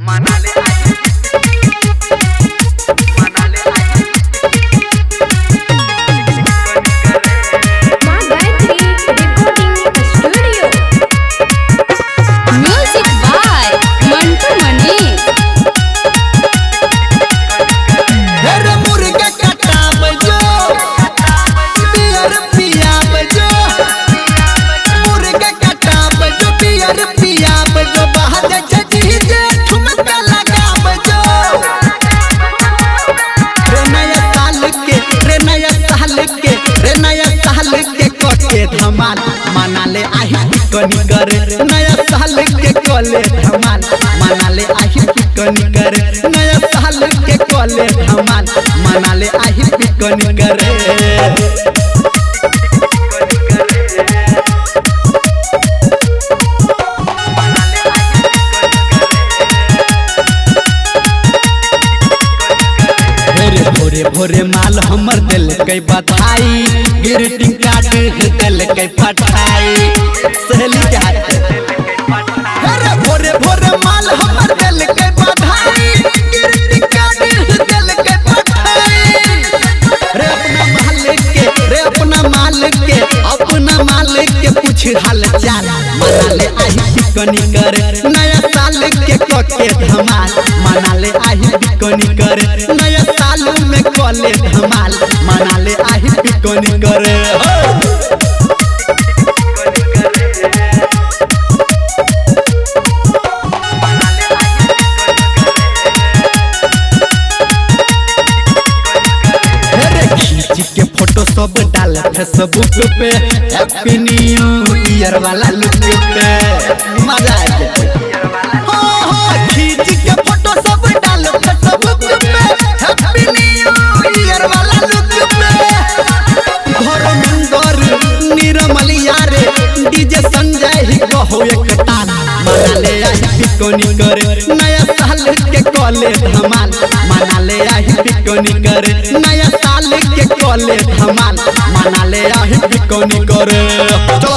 मनाले मनाले माँ Gayatri recording studio. Music by Mantu Manish. हर मुर्गा कटा बजो बियर पिया बजो मुर्गा कटा बजो बियर पिया बजो बाहर जजी जे ठुमका लगा बजो रे नया साल के कोके धमाल मनाले आही पिकनी करे नया साल के कोले धमाल मनाले आही पिकनी करे नया साल के कोले धमाल मनाले आही पिकनी करे भोरे भोरे माल हमर दिल के बधाई ग्रीटिंग कार्ड दिल के पठाई सहेली के हाथ अरे भोरे भोरे माल हमर दिल के बधाई ग्रीटिंग कार्ड दिल के पठाई रे अपना मालिक के पूछ हाल चाल मनाले आही पिकनी करे नया साल के कोके धमाल मनाले आही पिकनी करे नया साल में कोले धमाल मनाले आही पिकनी करे खींच के फोटो सब डाल फेसबुक पे हैप्पी न्यू ईयर वाला लुक पे मजा आ जाए हो खींच के फोटो सब डाल फेसबुक पे हैप्पी न्यू ईयर वाला लुक पे घर मंदर निर्मल यारे डीजे संजय ही कहो एक तान मनाले आही पिकनी करे नया साल के कोले धमाल मनाले आही पिकनी करे नया साल के कोले धमाल मनाले आही पिकनी करे चलो